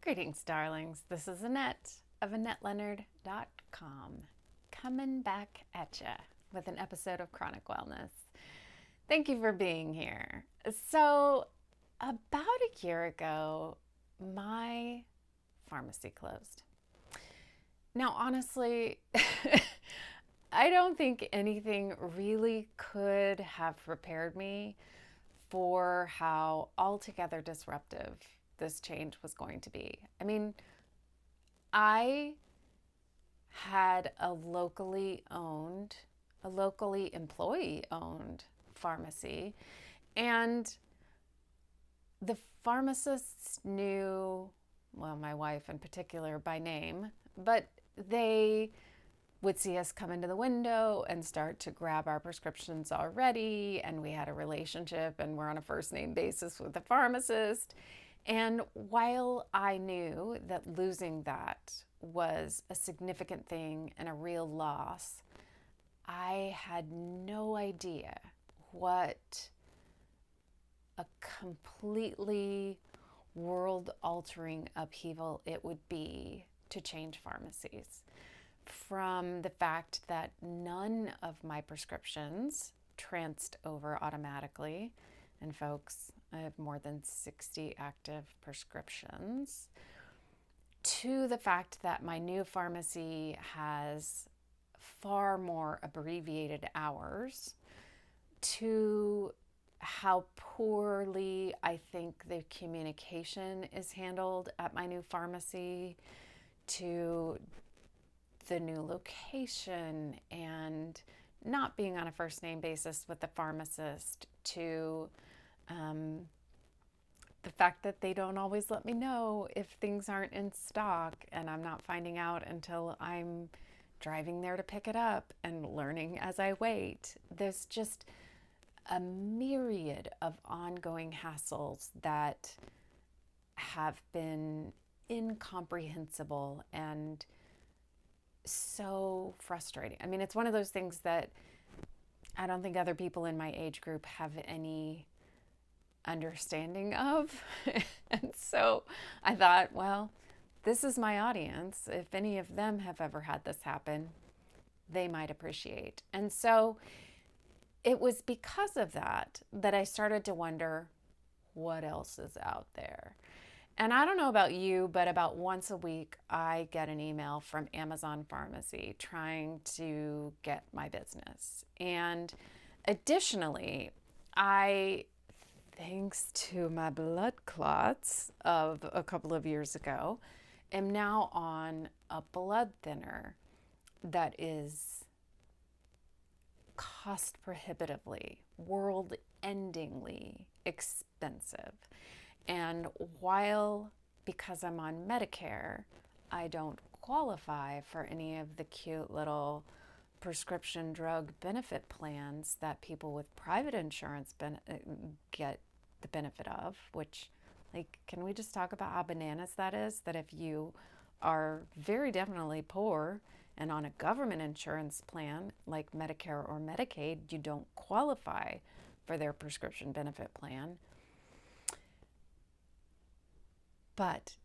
Greetings, darlings. This is Annette of AnnetteLeonard.com, coming back at ya with an episode of Chronic Wellness. Thank you for being here. So, about a year ago, my pharmacy closed. Now, honestly, I don't think anything really could have prepared me for how altogether disruptive this change was going to be. I mean, I had a locally employee owned pharmacy, and the pharmacists knew, well, my wife in particular by name, but they would see us come into the window and start to grab our prescriptions already. And we had a relationship and we're on a first name basis with the pharmacist. And while I knew that losing that was a significant thing and a real loss, I had no idea what a completely world-altering upheaval it would be to change pharmacies. From the fact that none of my prescriptions tranced over automatically, and folks, I have more than 60 active prescriptions, to the fact that my new pharmacy has far more abbreviated hours, to how poorly I think the communication is handled at my new pharmacy, to the new location and not being on a first name basis with the pharmacist, to the fact that they don't always let me know if things aren't in stock, and I'm not finding out until I'm driving there to pick it up and learning as I wait. There's just a myriad of ongoing hassles that have been incomprehensible and so frustrating. I mean, it's one of those things that I don't think other people in my age group have any understanding of. And so I thought, well, this is my audience. If any of them have ever had this happen, they might appreciate. And so it was because of that that I started to wonder, what else is out there? And I don't know about you, but about once a week, I get an email from Amazon Pharmacy trying to get my business. And additionally, thanks to my blood clots of a couple of years ago, am now on a blood thinner that is cost prohibitively, world endingly expensive. And while, because I'm on Medicare, I don't qualify for any of the cute little prescription drug benefit plans that people with private insurance get the benefit of, which, like, can we just talk about how bananas that is? That if you are very definitely poor and on a government insurance plan like Medicare or Medicaid, you don't qualify for their prescription benefit plan. But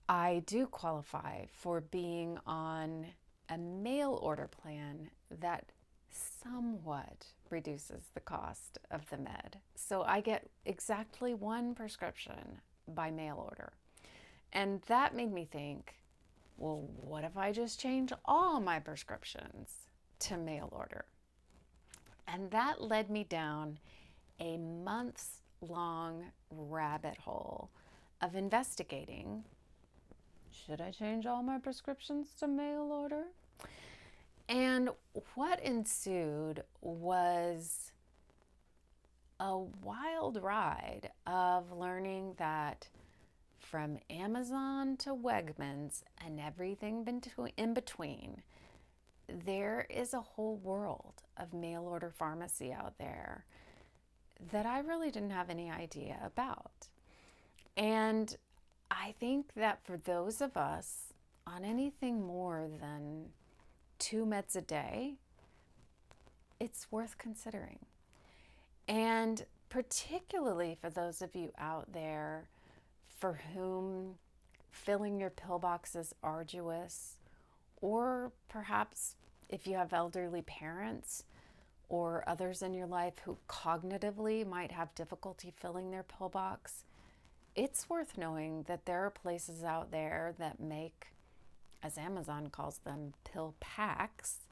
I do qualify for being on a mail order plan that somewhat reduces the cost of the med. So I get exactly one prescription by mail order. And that made me think, well, what if I just change all my prescriptions to mail order? And that led me down a months-long rabbit hole of investigating, should I change all my prescriptions to mail order? And what ensued was a wild ride of learning that from Amazon to Wegmans and everything in between, there is a whole world of mail order pharmacy out there that I really didn't have any idea about. And I think that for those of us on anything more than 2 meds a day, it's worth considering. And particularly for those of you out there for whom filling your pillbox is arduous, or perhaps if you have elderly parents or others in your life who cognitively might have difficulty filling their pillbox, it's worth knowing that there are places out there that make, as Amazon calls them, pill packs,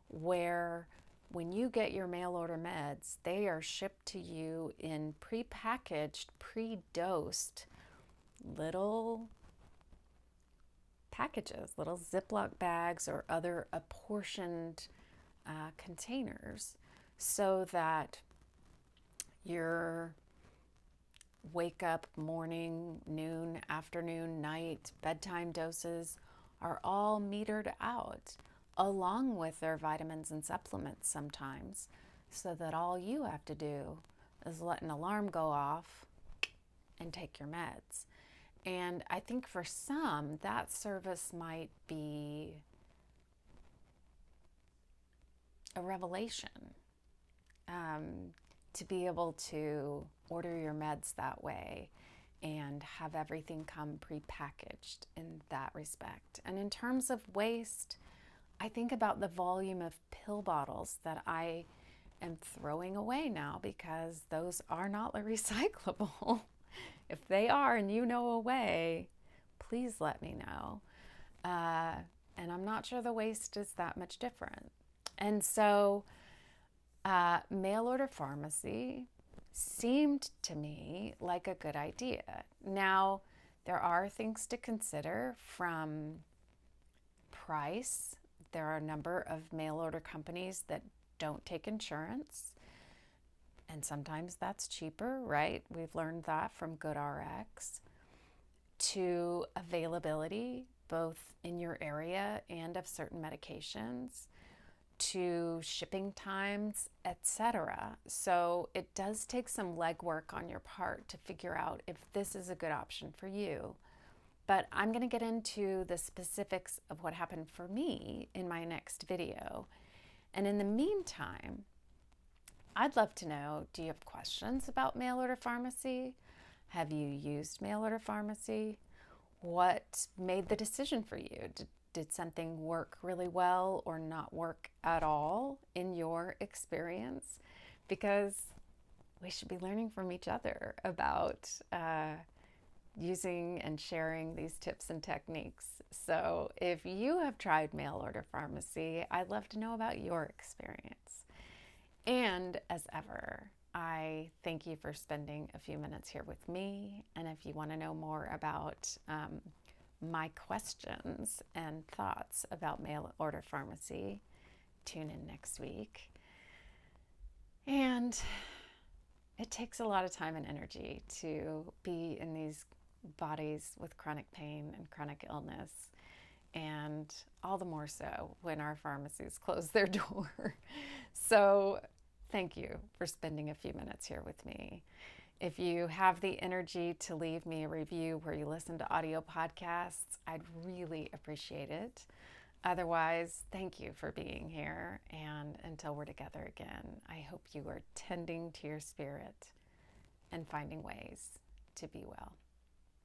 where when you get your mail order meds, they are shipped to you in prepackaged, pre-dosed little packages, little Ziploc bags or other apportioned containers, so that your wake up, morning, noon, afternoon, night, bedtime doses are all metered out, along with their vitamins and supplements sometimes, so that all you have to do is let an alarm go off and take your meds. And I think for some, that service might be a revelation, to be able to order your meds that way and have everything come prepackaged in that respect. And in terms of waste, I think about the volume of pill bottles that I am throwing away now, because those are not recyclable. If they are and you know a way, please let me know. And I'm not sure the waste is that much different. And so mail order pharmacy seemed to me like a good idea. Now, there are things to consider from price. There are a number of mail order companies that don't take insurance, and sometimes that's cheaper, right? We've learned that from GoodRx. To availability, both in your area and of certain medications, to shipping times, etc. So it does take some legwork on your part to figure out if this is a good option for you. But I'm going to get into the specifics of what happened for me in my next video. And in the meantime, I'd love to know, do you have questions about mail order pharmacy? Have you used mail order pharmacy? What made the decision for you? Did something work really well or not work at all in your experience? Because we should be learning from each other about using and sharing these tips and techniques. So if you have tried mail order pharmacy, I'd love to know about your experience. And as ever, I thank you for spending a few minutes here with me. And if you want to know more about my questions and thoughts about mail order pharmacy, tune in next week. And it takes a lot of time and energy to be in these bodies with chronic pain and chronic illness, and all the more so when our pharmacies close their door. So thank you for spending a few minutes here with me. If you have the energy to leave me a review where you listen to audio podcasts, I'd really appreciate it. Otherwise, thank you for being here. And until we're together again, I hope you are tending to your spirit and finding ways to be well.